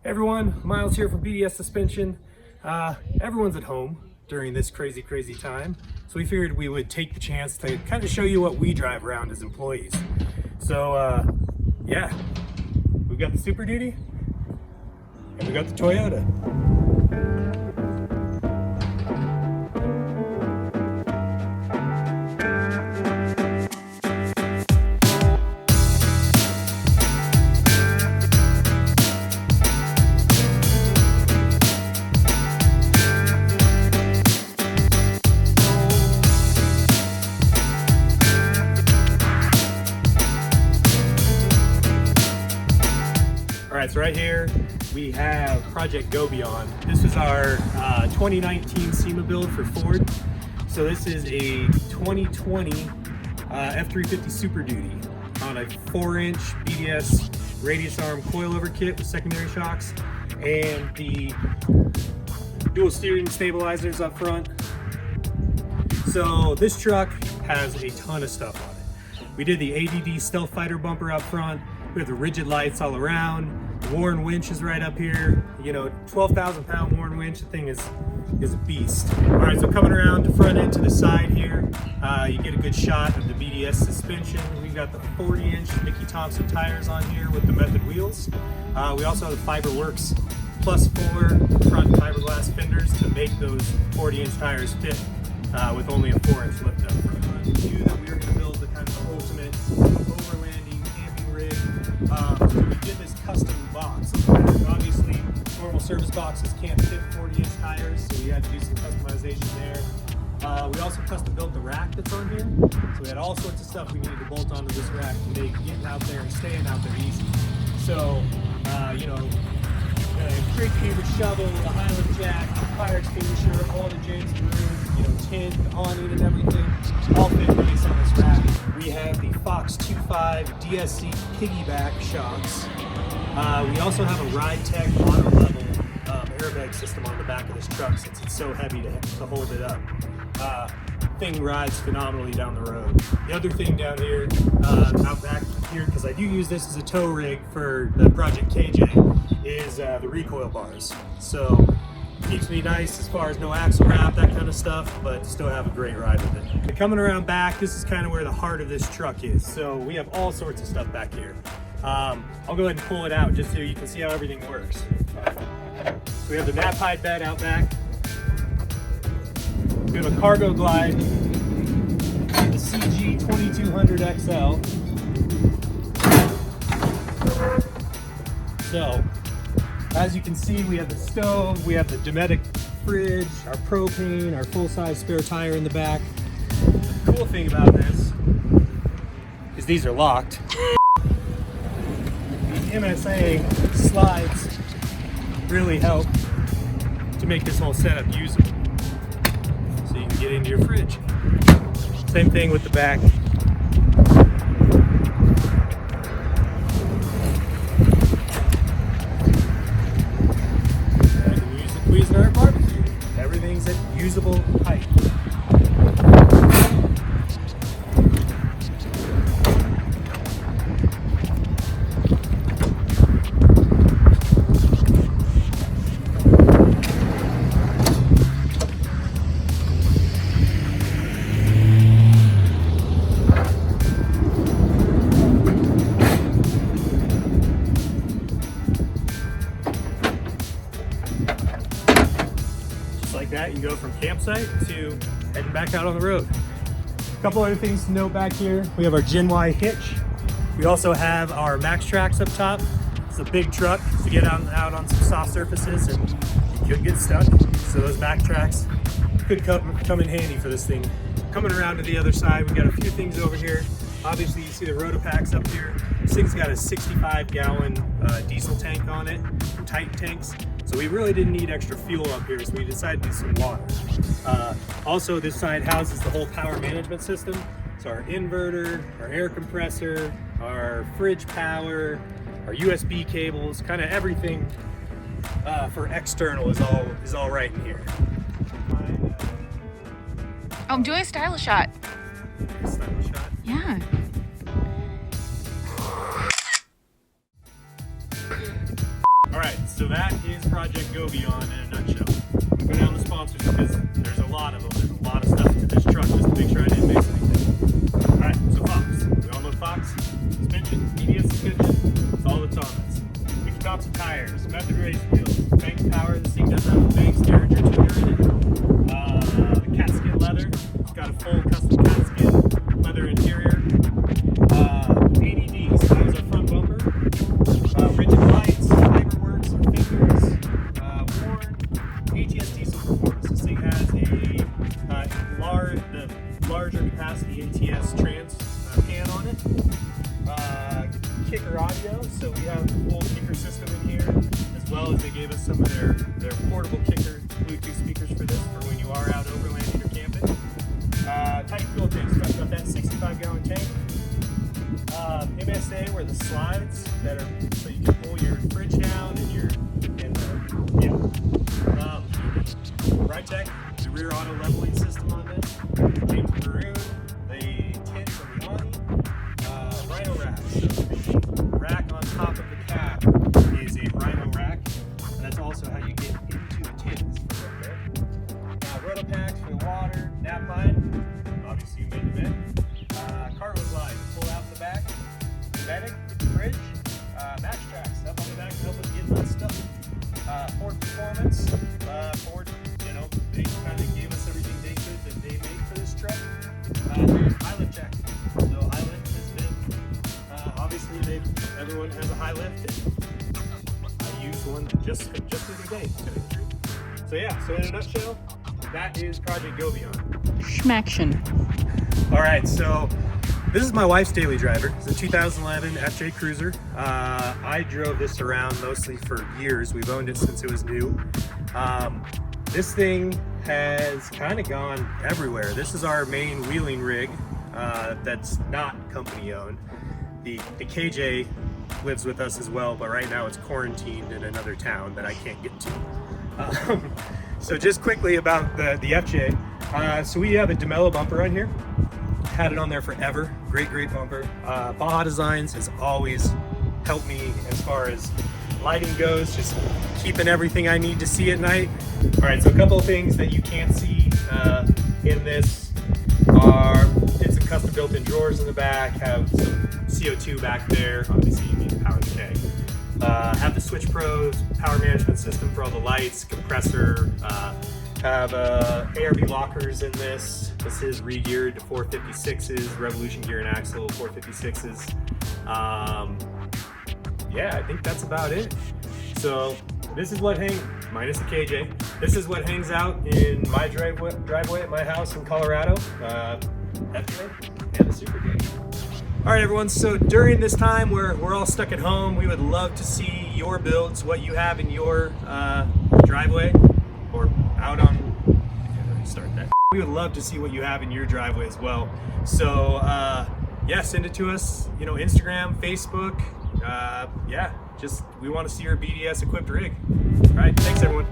Everyone, Miles here from BDS Suspension. Everyone's at home during this crazy time, so we figured we would take the chance to kind of show you what we drive around as employees. So yeah, we've got the Super Duty and we got the Toyota. Alright, so right here we have Project Go Beyond. This is our 2019 SEMA build for Ford. So this is a 2020 F350 Super Duty on a 4-inch BDS radius arm coilover kit with secondary shocks and the dual steering stabilizers up front. So this truck has a ton of stuff on it. We did the ADD Stealth Fighter bumper up front. We have the rigid lights all around. The Warn winch is right up here. You know, 12,000 pound Warn winch. The thing is a beast. All right, so coming around the front end to the side here, you get a good shot of the BDS suspension. We've got the 40-inch Mickey Thompson tires on here with the Method wheels. We also have the Fiberworks +4 front fiberglass fenders to make those 40-inch tires fit with only a 4-inch lift up front. We knew that we were going to build the kind of ultimate overlanding camping rig. So we did this custom box. Obviously, normal service boxes can't fit 40-inch tires, so we had to do some customization there. We also custom built the rack that's on here. So we had all sorts of stuff we needed to bolt onto this rack to make getting out there and staying out there easy. So, you know, crate camber shovel, the Highland jack, fire extinguisher, all the jigs, room, you know, tint, awning and everything, all fit nice on this rack. We have the Fox 2.5 DSC piggyback shocks. We also have a Ride Tech auto level airbag system on the back of this truck since it's so heavy to hold it up. Thing rides phenomenally down the road. The other thing down here, out back here, because I do use this as a tow rig for the Project KJ, is the recoil bars. So keeps me nice as far as no axle wrap, that kind of stuff, but still have a great ride with it. But coming around back, this is kind of where the heart of this truck is. So we have all sorts of stuff back here. I'll go ahead and pull it out just so you can see how everything works. So we have the nap hide bed out back. We have a cargo glide, the CG 2200 XL. So, as you can see, we have the stove, we have the Dometic fridge, our propane, our full-size spare tire in the back. The cool thing about this is these are locked. The MSA slides really help to make this whole setup usable. So you can get into your fridge. Same thing with the back. I can use the Cuisinart barbecue. Everything's at usable height. Like that, you go from campsite to heading back out on the road. A couple other things to note back here. We have our Gen Y hitch. We also have our Max Tracks up top. It's a big truck to get out on some soft surfaces and you could get stuck. So those Max Tracks could come in handy for this thing. Coming around to the other side, we've got a few things over here. Obviously you see the Rotopacks up here. This thing's got a 65-gallon diesel tank on it, Titan tanks. So we really didn't need extra fuel up here, so we decided to do some water. Also, this side houses the whole power management system. So our inverter, our air compressor, our fridge power, our USB cables, kind of everything for external is all right in here. Oh, I'm doing a stylish shot. Stylish shot? Yeah. All right, so so that is Project Go Beyond in a nutshell. I'll go down the sponsors because there's a lot of them. There's a lot of stuff to this truck just to make sure I didn't miss anything. Alright, so Fox. We all know Fox. Suspension, EBS suspension, that's all that's on this. Mickey Thompson tires, Method race wheels, bank power. This thing does have a bank Derringer tuner in it. The cat skin leather. It's got a full custom cat skin leather interior. ADD, so that was our front bumper. Rigid lights, Fiberworks, fingers, worn, ATS diesel performance. This thing has the larger capacity ATS trans pan on it. Kicker audio, so we have the full kicker system in here, as well as they gave us some of their portable kicker Bluetooth speakers for this for when you are out overlanding or camping. Tight fuel tank, so I've got that 65-gallon tank. MSA were the slides that are so you can pull your fridge down and Rytec, the rear auto leveling system on this. James Maroon, the tint from the Audi. Rhino rack, so the rack on top of the cab is a Rhino rack, and that's also how you get into the tins from right there. Roto packs for the water, nap line, obviously you made the bed. Cargo glide, pull out the back. Medic, fridge, match tracks up on the back to help us get that stuff. Ford Performance, Ford, they kind of gave us everything they could that they made for this truck. High lift jack. So high lift has been, obviously everyone has a high lift. I used one just the other day. So yeah, so in a nutshell, that is Project Go Beyond. Schmaction. All right, so this is my wife's daily driver. It's a 2011 FJ Cruiser. I drove this around mostly for years. We've owned it since it was new. This thing has kind of gone everywhere. This is our main wheeling rig that's not company owned. The KJ lives with us as well, but right now it's quarantined in another town that I can't get to. So just quickly about the FJ. So we have a DeMello bumper on here. Had it on there forever. Great bumper. Baja Designs has always helped me as far as lighting goes, just keeping everything I need to see at night. All right, so a couple of things that you can't see in this are did some custom built-in drawers in the back, have some CO2 back there. Obviously you need to power the keg. Have the Switch Pros power management system for all the lights, compressor, have ARB lockers in this. This is re-geared to 456s, Revolution gear and axle 456s. Yeah, I think that's about it. So this is what minus the KJ, this is what hangs out in my driveway at my house in Colorado. FJ and the Super Gang. All right, everyone, so during this time where we're all stuck at home, we would love to see your builds, what you have in your driveway or out on, start that. We would love to see what you have in your driveway as well. So yeah, send it to us, Instagram, Facebook. Yeah, we want to see your BDS equipped rig. All right, thanks everyone.